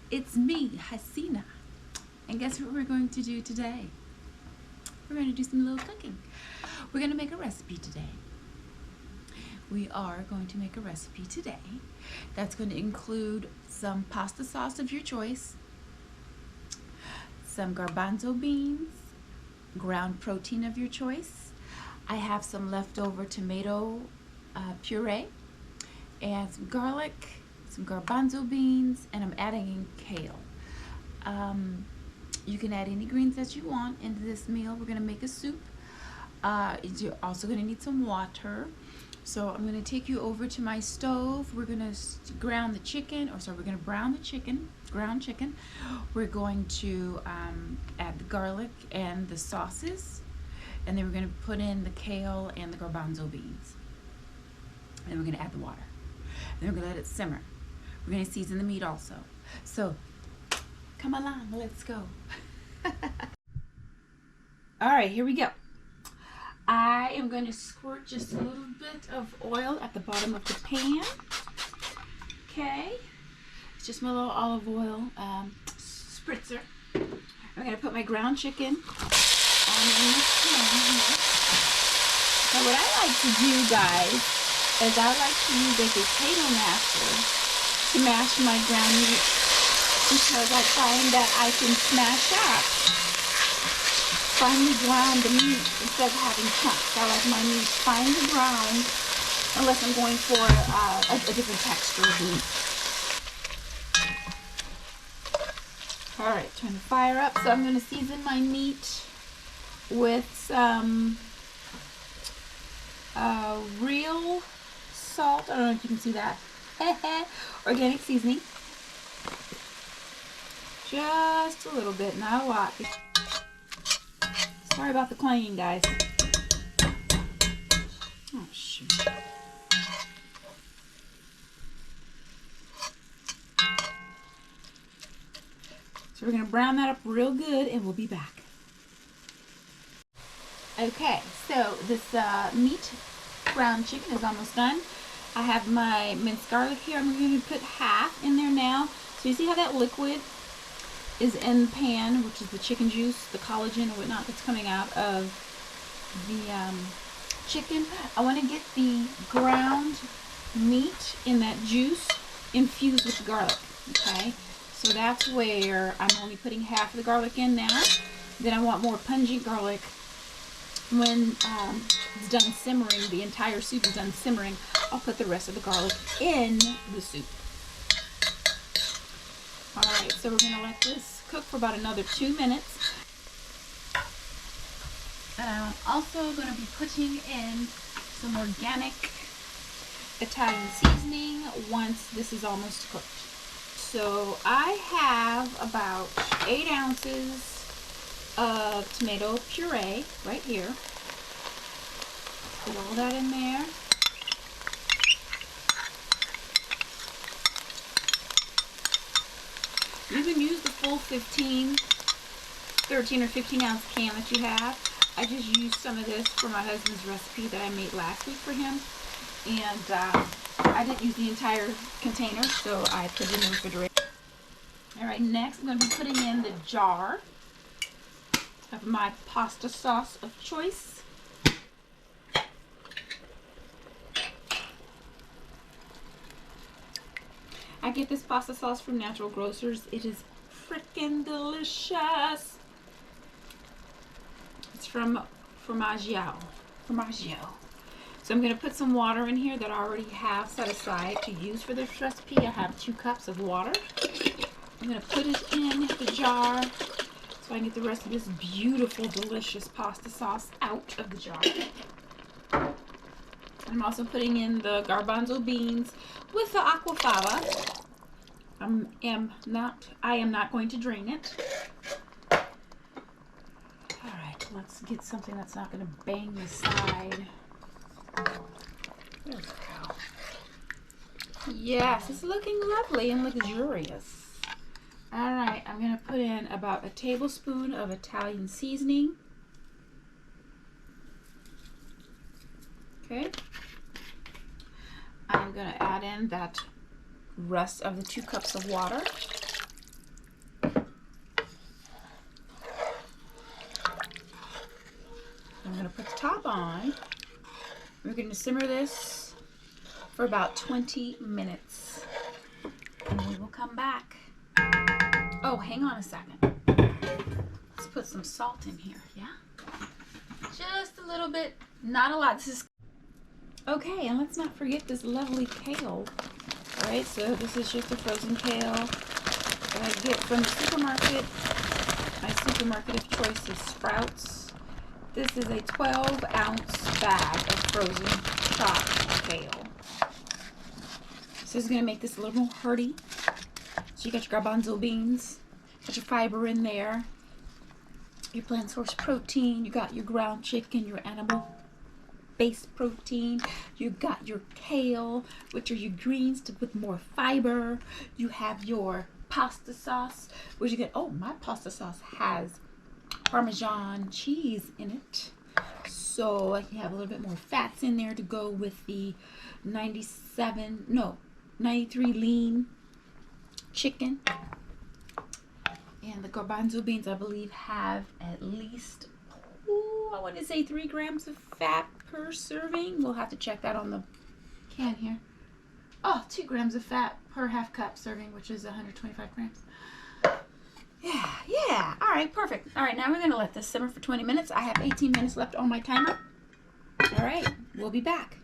It's me, Hasina. And guess what we're going to do today? We're going to do some little cooking. We're going to make a recipe today. We are going to make a recipe today that's going to include some pasta sauce of your choice, some garbanzo beans, ground protein of your choice. I have some leftover tomato puree and some garlic, some garbanzo beans, and I'm adding in kale. You can add any greens that you want into this meal. We're going to make a soup. You're also going to need some water. So I'm going to take you over to my stove. We're going to ground the chicken, we're going to brown the chicken, ground chicken. We're going to add the garlic and the sauces, and then we're going to put in the kale and the garbanzo beans. And then we're going to add the water. Then we're going to let it simmer. We're going to season the meat also. So come along, let's go. All right, here we go. I am going to squirt just a little bit of oil at the bottom of the pan. Okay, it's just my little olive oil spritzer. I'm going to put my ground chicken on in the pan here. Now what I like to do, guys, is I like to use a potato masher to mash my ground meat, because I find that I can smash up finely ground the meat instead of having chunks. I like my meat finely ground unless I'm going for a different texture of meat. Alright, turn the fire up. So I'm going to season my meat with some real salt. I don't know if you can see that. Organic seasoning. Just a little bit, not a lot. Sorry about the clanging, guys. Oh, shoot. So we're going to brown that up real good, and we'll be back. Okay, so this meat ground chicken is almost done. I have my minced garlic here. I'm going to put half in there now. So you see how that liquid is in the pan, which is the chicken juice, the collagen and whatnot that's coming out of the chicken. I want to get the ground meat in that juice infused with the garlic. Okay, so that's where I'm only putting half of the garlic in now. Then I want more pungent garlic when it's done simmering. The entire soup is done simmering. I'll put the rest of the garlic in the soup. Alright, so we're going to let this cook for about another 2 minutes. And I'm also going to be putting in some organic Italian seasoning once this is almost cooked. So I have about 8 ounces of tomato puree right here. Put all that in there. You can use the full 13 or 15 ounce can that you have. I just used some of this for my husband's recipe that I made last week for him. And I didn't use the entire container, so I put it in the refrigerator. Alright, next I'm going to be putting in the jar of my pasta sauce of choice. I get this pasta sauce from Natural Grocers. It is freaking delicious. It's from Formaggio. So I'm going to put some water in here that I already have set aside to use for this recipe. I have 2 cups of water. I'm going to put it in the jar so I can get the rest of this beautiful, delicious pasta sauce out of the jar. I'm also putting in the garbanzo beans with the aquafaba. I am not going to drain it. Alright, let's get something that's not going to bang the side. There we go. Yes, it's looking lovely and luxurious. Alright, I'm going to put in about a tablespoon of Italian seasoning. Okay. I'm going to add in that rest of the 2 cups of water. going to simmer this for about 20 minutes. And we will come back. Oh, hang on a second. Let's put some salt in here, yeah? Just a little bit, not a lot. This is okay, and let's not forget this lovely kale. All right, so this is just a frozen kale that I get from the supermarket. My supermarket of choice is Sprouts. This is a 12-ounce bag of frozen chopped kale. So this is going to make this a little more hearty. So you got your garbanzo beans, got your fiber in there, your plant source protein, you got your ground chicken, your animal-based protein, you got your kale, which are your greens with more fiber. You have your pasta sauce, which you get. Oh, my pasta sauce has Parmesan cheese in it, so I can have a little bit more fats in there to go with the 93 lean chicken. And the garbanzo beans, I believe, have at least, I want to say 3 grams of fat per serving. We'll have to check that on the can here. Oh, 2 grams of fat per half cup serving, which is 125 grams. Yeah. All right, perfect. All right, now we're going to let this simmer for 20 minutes. I have 18 minutes left on my timer. All right, we'll be back.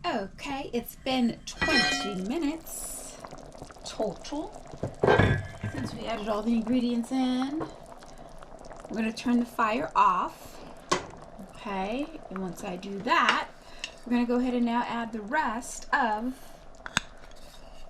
Okay, it's been 20 minutes total since we added all the ingredients in. We're going to turn the fire off. Okay, and once I do that, we're going to go ahead and now add the rest of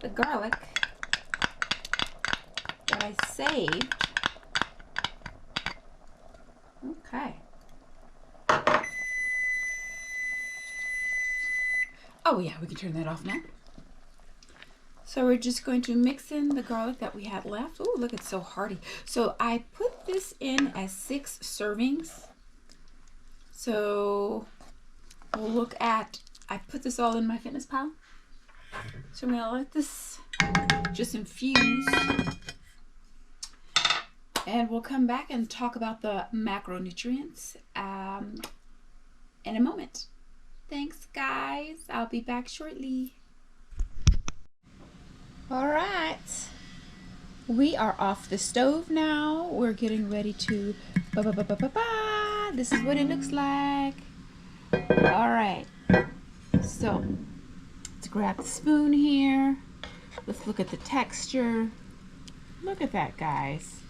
the garlic that I saved. Okay. Oh yeah, we can turn that off now. So we're just going to mix in the garlic that we had left. Oh, look, it's so hearty. So I put this in as 6 servings. So we'll look at, I put this all in my Fitness Pal. So I'm gonna let this just infuse. And we'll come back and talk about the macronutrients in a moment. Thanks, guys. I'll be back shortly. All right. We are off the stove now. We're getting ready to This is what it looks like. All right. So, let's grab the spoon here. Let's look at the texture. Look at that, guys.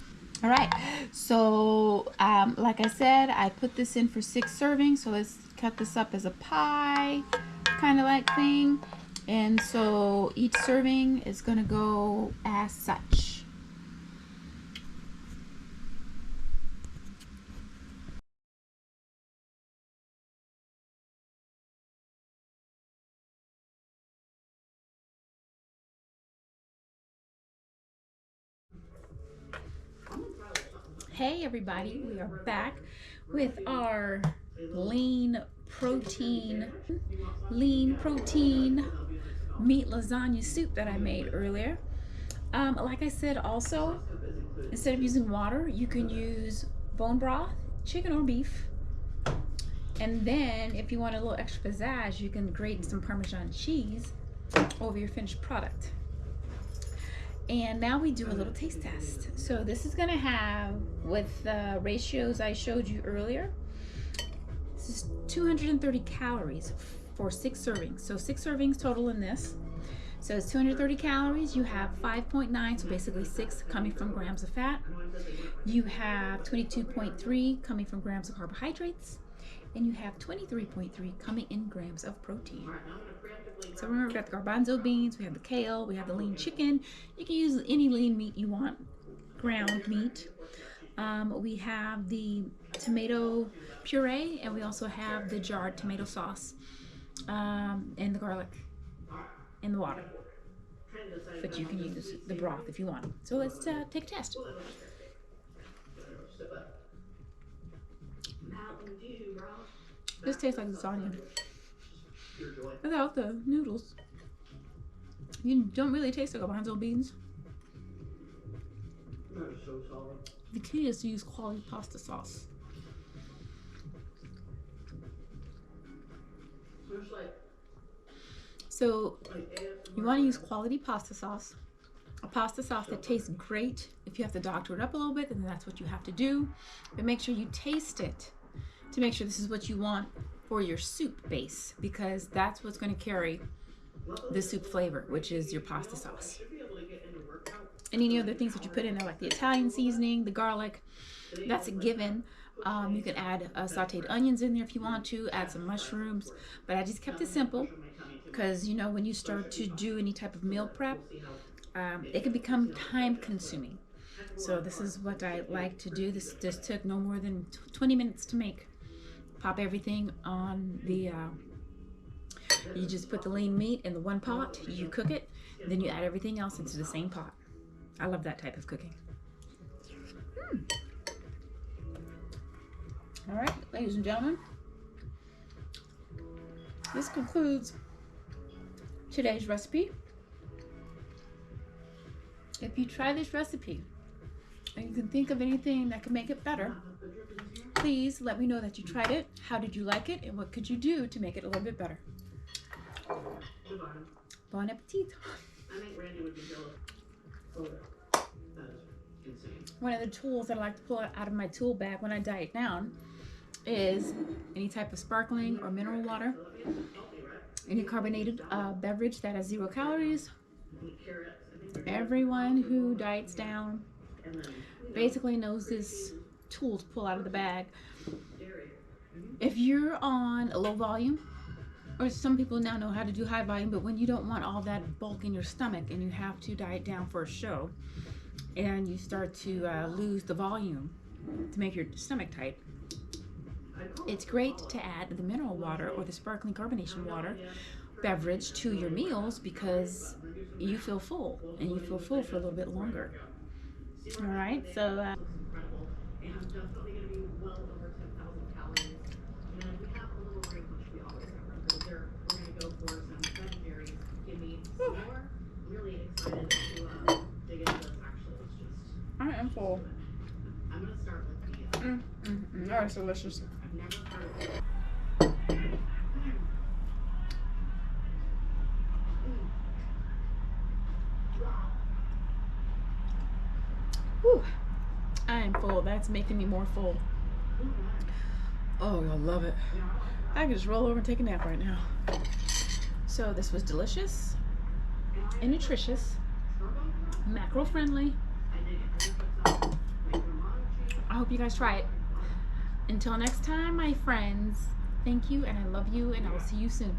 All right. So, like I said, I put this in for 6 servings. So let's cut this up as a pie kind of like thing. And so each serving is going to go as such. Hey everybody, we are back with our lean protein meat lasagna soup that I made earlier. Like I said, also, instead of using water, you can use bone broth, chicken or beef. And then if you want a little extra pizzazz, you can grate some Parmesan cheese over your finished product. And now we do a little taste test. So this is gonna have, with the ratios I showed you earlier, this is 230 calories for 6 servings. So 6 servings total in this. So it's 230 calories. You have 5.9, so basically 6 coming from grams of fat. You have 22.3 coming from grams of carbohydrates. And you have 23.3 coming in grams of protein. So remember, we got the garbanzo beans, we have the kale, we have the lean chicken. You can use any lean meat you want, ground meat. We have the tomato puree, and we also have the jarred tomato sauce, and the garlic and the water. But you can use the broth if you want. So let's take a test. This tastes like lasagna without the noodles. You don't really taste the garbanzo beans. The key is to use quality pasta sauce. So you want to use quality pasta sauce, a pasta sauce that tastes great. If you have to doctor it up a little bit, then that's what you have to do. But make sure you taste it to make sure this is what you want for your soup base, because that's what's going to carry the soup flavor, which is your pasta sauce. And any other things that you put in there, like the Italian seasoning, the garlic, that's a given. You can add sauteed onions in there if you want to, add some mushrooms, but I just kept it simple because, you know, when you start to do any type of meal prep, it can become time consuming. So this is what I like to do. This just took no more than 20 minutes to make. Pop everything on the, you just put the lean meat in the one pot, you cook it, and then you add everything else into the same pot. I love that type of cooking. All right, ladies and gentlemen, this concludes today's recipe. If you try this recipe and you can think of anything that can make it better, please let me know that you tried it. How did you like it, and what could you do to make it a little bit better? Bon appetit. I think Randy would be jealous. That is insane. One of the tools that I like to pull out of my tool bag when I diet down is any type of sparkling or mineral water, any carbonated beverage that has 0 calories. Everyone who diets down basically knows this tool to pull out of the bag. If you're on a low volume, or some people now know how to do high volume, but when you don't want all that bulk in your stomach and you have to diet down for a show and you start to lose the volume to make your stomach tight, it's great to add the mineral water or the sparkling carbonation water beverage to your meals, because you feel full, and you feel full for a little bit longer. All right, so Incredible, and definitely going to be well over 10,000 calories. And we have a little drink which we always have for dessert. We're going to go for some Ben & Jerry's Gimme S'more. Really excited to dig into this. Actually, it's just I am full. I'm going to start with the That is delicious. I've never heard of it. Whew. I am full. That's making me more full. Oh, I love it. I can just roll over and take a nap right now. So this was delicious and nutritious, macro friendly. I hope you guys try it. Until next time, my friends, thank you, and I love you, and I will see you soon.